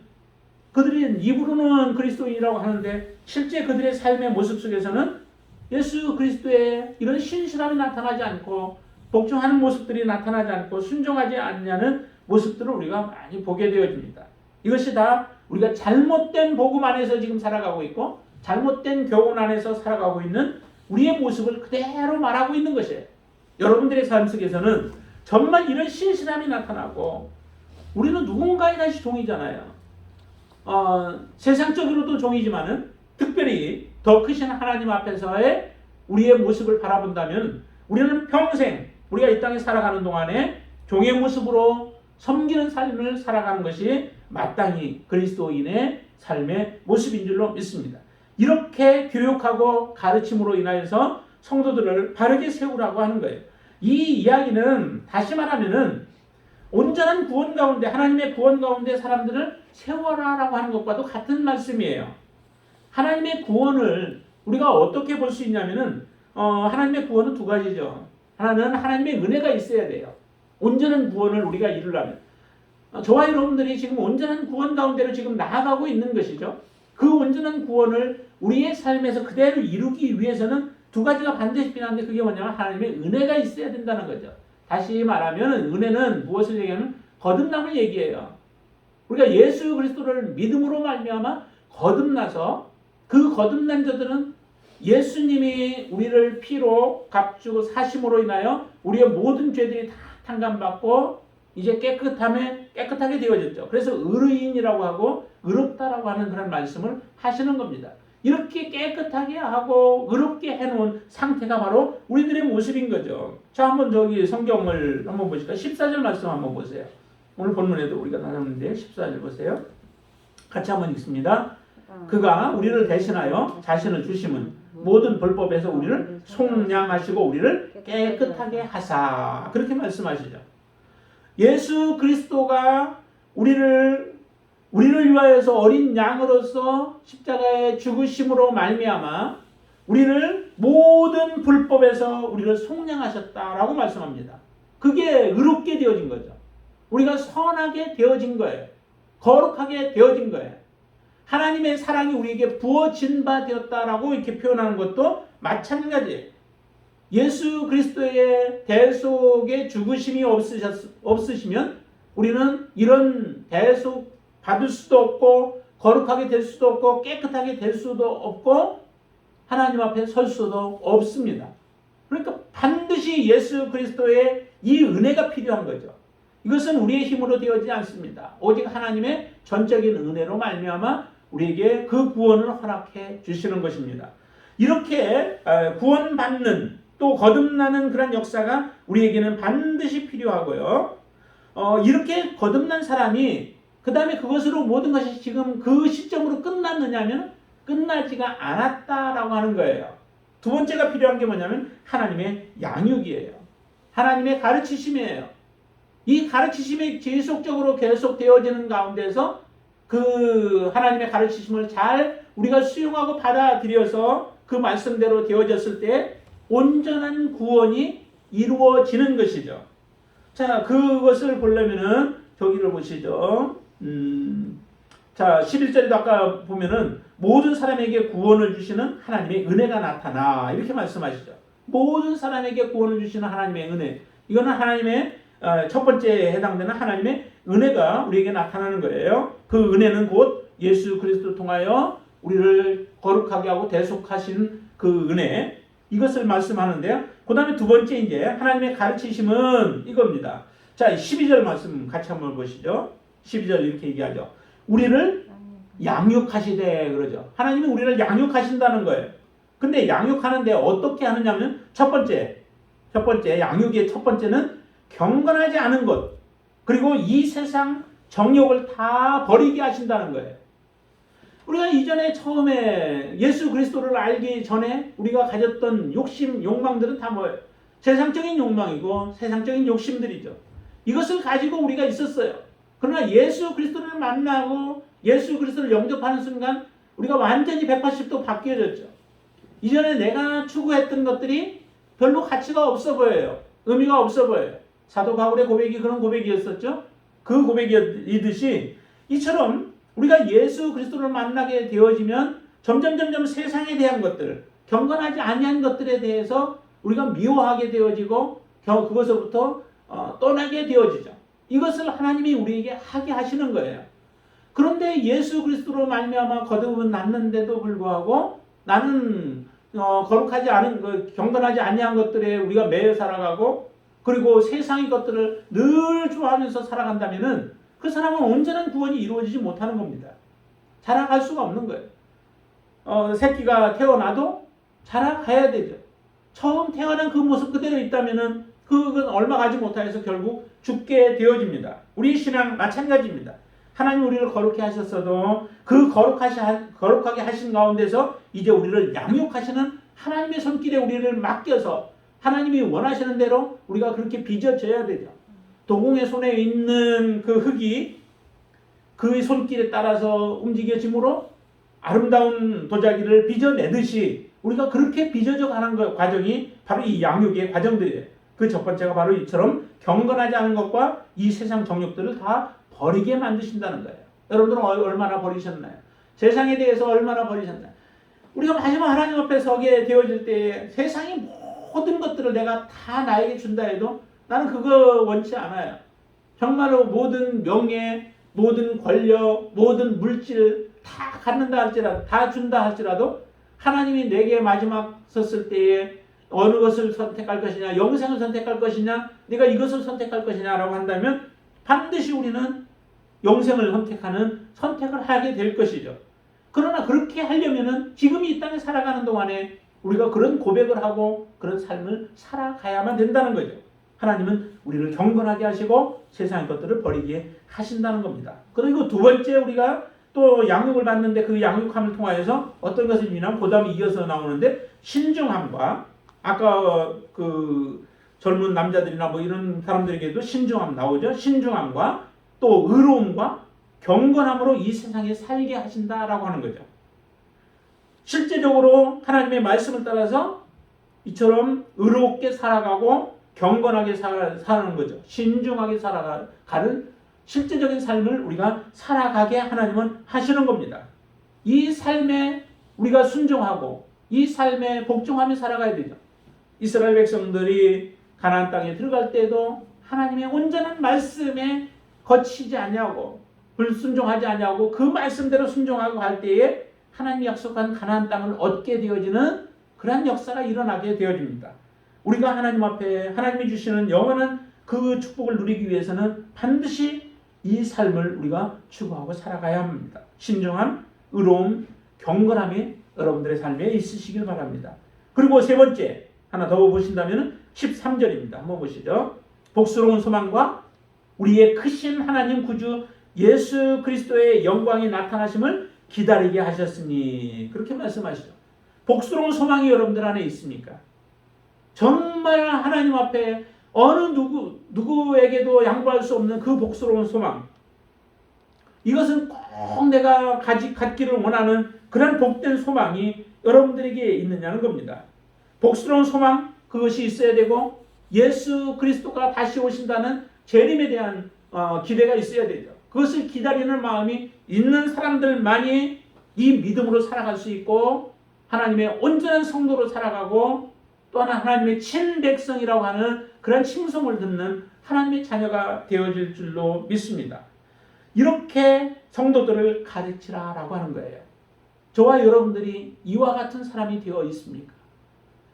Speaker 1: 그들이 입으로는 그리스도인이라고 하는데 실제 그들의 삶의 모습 속에서는 예수 그리스도의 이런 신실함이 나타나지 않고 복종하는 모습들이 나타나지 않고 순종하지 않냐는 모습들을 우리가 많이 보게 되어집니다. 이것이 다 우리가 잘못된 복음 안에서 지금 살아가고 있고 잘못된 교훈 안에서 살아가고 있는 우리의 모습을 그대로 말하고 있는 것이에요. 여러분들의 삶 속에서는 정말 이런 신실함이 나타나고 우리는 누군가에 다시 종이잖아요. 세상적으로도 종이지만은 특별히 더 크신 하나님 앞에서의 우리의 모습을 바라본다면 우리는 평생 우리가 이 땅에 살아가는 동안에 종의 모습으로 섬기는 삶을 살아가는 것이 마땅히 그리스도인의 삶의 모습인 줄로 믿습니다. 이렇게 교육하고 가르침으로 인하여서 성도들을 바르게 세우라고 하는 거예요. 이 이야기는 다시 말하면은 온전한 구원 가운데 하나님의 구원 가운데 사람들을 세워라라고 하는 것과도 같은 말씀이에요. 하나님의 구원을 우리가 어떻게 볼 수 있냐면은 하나님의 구원은 두 가지죠. 하나는 하나님의 은혜가 있어야 돼요. 온전한 구원을 우리가 이루려면 저와 여러분들이 지금 온전한 구원 가운데로 지금 나아가고 있는 것이죠. 그 온전한 구원을 우리의 삶에서 그대로 이루기 위해서는 두 가지가 반드시 필요한데 그게 뭐냐면 하나님의 은혜가 있어야 된다는 거죠. 다시 말하면 은혜는 무엇을 얘기하면 거듭남을 얘기해요. 우리가 예수 그리스도를 믿음으로 말미암아 거듭나서 그 거듭난 자들은 예수님이 우리를 피로 값주고 사심으로 인하여 우리의 모든 죄들이 다 탕감받고 이제 깨끗하게 되어졌죠. 그래서 의인이라고 하고 의롭다라고 하는 그런 말씀을 하시는 겁니다. 이렇게 깨끗하게 하고 의롭게 해놓은 상태가 바로 우리들의 모습인 거죠. 자, 한번 저기 성경을 한번 보실까요? 14절 말씀 한번 보세요. 오늘 본문에도 우리가 나눴는데 14절 보세요. 같이 한번 읽습니다. 그가 우리를 대신하여 자신을 주심은 모든 불법에서 우리를 속량하시고 우리를 깨끗하게 하사. 그렇게 말씀하시죠. 예수 그리스도가 우리를 위하여서 어린 양으로서 십자가의 죽으심으로 말미암아 우리를 모든 불법에서 우리를 속량하셨다라고 말씀합니다. 그게 의롭게 되어진 거죠. 우리가 선하게 되어진 거예요. 거룩하게 되어진 거예요. 하나님의 사랑이 우리에게 부어진 바 되었다라고 이렇게 표현하는 것도 마찬가지예요. 예수 그리스도의 대속의 죽으심이 없으시면 우리는 이런 대속 받을 수도 없고 거룩하게 될 수도 없고 깨끗하게 될 수도 없고 하나님 앞에 설 수도 없습니다. 그러니까 반드시 예수 그리스도의 이 은혜가 필요한 거죠. 이것은 우리의 힘으로 되어지지 않습니다. 오직 하나님의 전적인 은혜로 말미암아 우리에게 그 구원을 허락해 주시는 것입니다. 이렇게 구원받는 또 거듭나는 그런 역사가 우리에게는 반드시 필요하고요. 이렇게 거듭난 사람이 그 다음에 그것으로 모든 것이 지금 그 시점으로 끝났느냐 하면 끝나지가 않았다라고 하는 거예요. 두 번째가 필요한 게 뭐냐면 하나님의 양육이에요. 하나님의 가르치심이에요. 이 가르치심이 지속적으로 계속되어지는 가운데서 그 하나님의 가르치심을 잘 우리가 수용하고 받아들여서 그 말씀대로 되어졌을 때 온전한 구원이 이루어지는 것이죠. 자, 그것을 보려면은 저기를 보시죠. 자, 11절에도 아까 보면은 모든 사람에게 구원을 주시는 하나님의 은혜가 나타나 이렇게 말씀하시죠. 모든 사람에게 구원을 주시는 하나님의 은혜. 이거는 하나님의 첫 번째에 해당되는 하나님의 은혜가 우리에게 나타나는 거예요. 그 은혜는 곧 예수 그리스도를 통하여 우리를 거룩하게 하고 대속하신 그 은혜, 이것을 말씀하는데요. 그 다음에 두 번째 이제 하나님의 가르치심은 이겁니다. 자, 12절 말씀 같이 한번 보시죠. 12절 이렇게 얘기하죠. 우리를 양육하시되 그러죠. 하나님은 우리를 양육하신다는 거예요. 근데 양육하는데 어떻게 하느냐면 첫 번째 양육의 첫 번째는 경건하지 않은 것, 그리고 이 세상 정욕을 다 버리게 하신다는 거예요. 우리가 이전에 처음에 예수 그리스도를 알기 전에 우리가 가졌던 욕심, 욕망들은 다 뭐예요? 세상적인 욕망이고 세상적인 욕심들이죠. 이것을 가지고 우리가 있었어요. 그러나 예수 그리스도를 만나고 예수 그리스도를 영접하는 순간 우리가 완전히 180도 바뀌어졌죠. 이전에 내가 추구했던 것들이 별로 가치가 없어 보여요. 의미가 없어 보여요. 사도 바울의 고백이 그런 고백이었었죠. 그 고백이듯이 이처럼 우리가 예수 그리스도를 만나게 되어지면 점점 세상에 대한 것들, 경건하지 아니한 것들에 대해서 우리가 미워하게 되어지고 그것으로부터 떠나게 되어지죠. 이것을 하나님이 우리에게 하게 하시는 거예요. 그런데 예수 그리스도로 말미암아 거듭은 났는데도 불구하고 나는 거룩하지 않은 경건하지 아니한 것들에 우리가 매여 살아가고 그리고 세상의 것들을 늘 좋아하면서 살아간다면은 그 사람은 온전한 구원이 이루어지지 못하는 겁니다. 자라갈 수가 없는 거예요. 새끼가 태어나도 자라가야 되죠. 처음 태어난 그 모습 그대로 있다면은 그건 얼마 가지 못하여서 결국 죽게 되어집니다. 우리 신앙 마찬가지입니다. 하나님 우리를 거룩히 하셨어도 그 거룩하게 하신 가운데서 이제 우리를 양육하시는 하나님의 손길에 우리를 맡겨서 하나님이 원하시는 대로 우리가 그렇게 빚어져야 되죠. 도공의 손에 있는 그 흙이 그의 손길에 따라서 움직여짐으로 아름다운 도자기를 빚어내듯이 우리가 그렇게 빚어져 가는 과정이 바로 이 양육의 과정들이에요. 그 첫 번째가 바로 이처럼 경건하지 않은 것과 이 세상 정욕들을 다 버리게 만드신다는 거예요. 여러분들은 얼마나 버리셨나요? 세상에 대해서 얼마나 버리셨나요? 우리가 마지막 하나님 앞에 서게 되어질 때 세상의 모든 것들을 내가 다 나에게 준다 해도 나는 그거 원치 않아요. 정말로 모든 명예, 모든 권력, 모든 물질 다 갖는다 할지라도, 다 준다 할지라도 하나님이 내게 마지막 섰을 때에 어느 것을 선택할 것이냐, 영생을 선택할 것이냐, 네가 이것을 선택할 것이냐라고 한다면 반드시 우리는 영생을 선택하는 선택을 하게 될 것이죠. 그러나 그렇게 하려면은 지금 이 땅에 살아가는 동안에 우리가 그런 고백을 하고 그런 삶을 살아가야만 된다는 거죠. 하나님은 우리를 경건하게 하시고 세상의 것들을 버리게 하신다는 겁니다. 그리고 두 번째, 우리가 또 양육을 받는데 그 양육함을 통하여서 어떤 것을 주냐면 그 다음에 이어서 나오는데, 신중함과, 아까 그 젊은 남자들이나 뭐 이런 사람들에게도 신중함 나오죠. 신중함과 또 의로움과 경건함으로 이 세상에 살게 하신다라고 하는 거죠. 실제적으로 하나님의 말씀을 따라서 이처럼 의롭게 살아가고 경건하게 사는 거죠. 신중하게 살아가는 실제적인 삶을 우리가 살아가게 하나님은 하시는 겁니다. 이 삶에 우리가 순종하고 이 삶에 복종하며 살아가야 되죠. 이스라엘 백성들이 가나안 땅에 들어갈 때도 하나님의 온전한 말씀에 거치지 아니하고 불순종하지 아니하고 그 말씀대로 순종하고 갈 때에 하나님이 약속한 가나안 땅을 얻게 되어지는 그러한 역사가 일어나게 되어집니다. 우리가 하나님 앞에 하나님이 주시는 영원한 그 축복을 누리기 위해서는 반드시 이 삶을 우리가 추구하고 살아가야 합니다. 신중함, 의로움, 경건함이 여러분들의 삶에 있으시길 바랍니다. 그리고 세 번째 하나 더 보신다면 13절입니다. 한번 보시죠. 복스러운 소망과 우리의 크신 하나님 구주 예수 그리스도의 영광이 나타나심을 기다리게 하셨으니, 그렇게 말씀하시죠. 복스러운 소망이 여러분들 안에 있습니까? 정말 하나님 앞에 어느 누구에게도 양보할 수 없는 그 복스러운 소망, 이것은 꼭 내가 갖기를 원하는 그런 복된 소망이 여러분들에게 있느냐는 겁니다. 복스러운 소망, 그것이 있어야 되고 예수 그리스도가 다시 오신다는 재림에 대한 기대가 있어야 되죠. 그것을 기다리는 마음이 있는 사람들만이 이 믿음으로 살아갈 수 있고 하나님의 온전한 성도로 살아가고 또 하나님의 친백성이라고 하는 그런 칭송을 듣는 하나님의 자녀가 되어질 줄로 믿습니다. 이렇게 성도들을 가르치라라고 하는 거예요. 저와 여러분들이 이와 같은 사람이 되어 있습니까?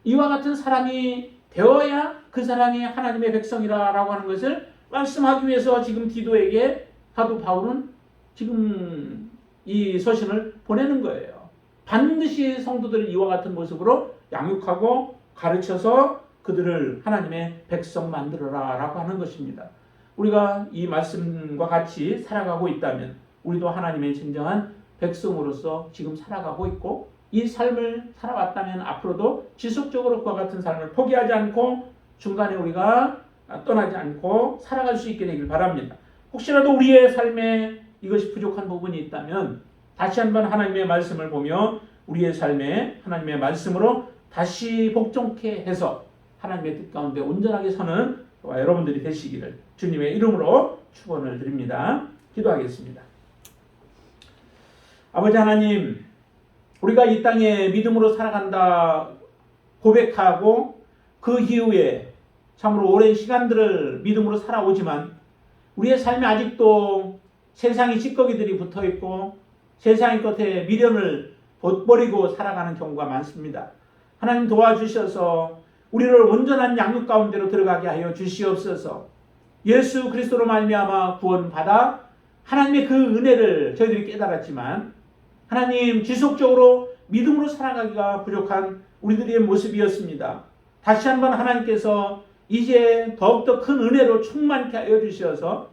Speaker 1: 이와 같은 사람이 되어야 그 사람이 하나님의 백성이라고 하는 것을 말씀하기 위해서 지금 디도에게 사도 바울은 지금 이 서신을 보내는 거예요. 반드시 성도들을 이와 같은 모습으로 양육하고 가르쳐서 그들을 하나님의 백성 만들어라 라고 하는 것입니다. 우리가 이 말씀과 같이 살아가고 있다면 우리도 하나님의 진정한 백성으로서 지금 살아가고 있고 이 삶을 살아왔다면 앞으로도 지속적으로 그와 같은 삶을 포기하지 않고 중간에 우리가 떠나지 않고 살아갈 수 있게 되길 바랍니다. 혹시라도 우리의 삶에 이것이 부족한 부분이 있다면 다시 한번 하나님의 말씀을 보며 우리의 삶에 하나님의 말씀으로 다시 복종케 해서 하나님의 뜻 가운데 온전하게 서는 저와 여러분들이 되시기를 주님의 이름으로 축원을 드립니다. 기도하겠습니다. 아버지 하나님, 우리가 이 땅에 믿음으로 살아간다 고백하고 그 이후에 참으로 오랜 시간들을 믿음으로 살아오지만 우리의 삶에 아직도 세상의 찌꺼기들이 붙어있고 세상의 것에 미련을 버리고 살아가는 경우가 많습니다. 하나님 도와주셔서 우리를 온전한 양육 가운데로 들어가게 하여 주시옵소서. 예수 그리스도로 말미암아 구원받아 하나님의 그 은혜를 저희들이 깨달았지만 하나님 지속적으로 믿음으로 살아가기가 부족한 우리들의 모습이었습니다. 다시 한번 하나님께서 이제 더욱더 큰 은혜로 충만케 하여 주셔서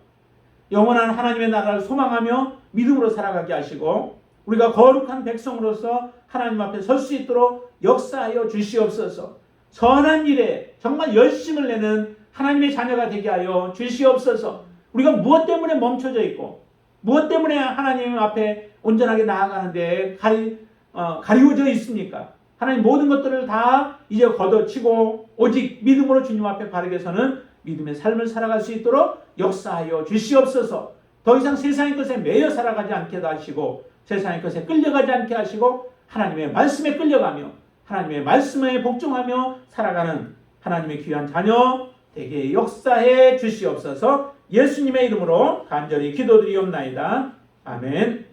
Speaker 1: 영원한 하나님의 나라를 소망하며 믿음으로 살아가게 하시고 우리가 거룩한 백성으로서 하나님 앞에 설 수 있도록 역사하여 주시옵소서. 선한 일에 정말 열심을 내는 하나님의 자녀가 되게 하여 주시옵소서. 우리가 무엇 때문에 멈춰져 있고 무엇 때문에 하나님 앞에 온전하게 나아가는데 가리워져 있습니까? 하나님 모든 것들을 다 이제 걷어치고 오직 믿음으로 주님 앞에 바르게 서는 믿음의 삶을 살아갈 수 있도록 역사하여 주시옵소서. 더 이상 세상의 것에 매여 살아가지 않게 하시고 세상의 것에 끌려가지 않게 하시고 하나님의 말씀에 끌려가며 하나님의 말씀에 복종하며 살아가는 하나님의 귀한 자녀 되게 역사해 주시옵소서. 예수님의 이름으로 간절히 기도드리옵나이다. 아멘.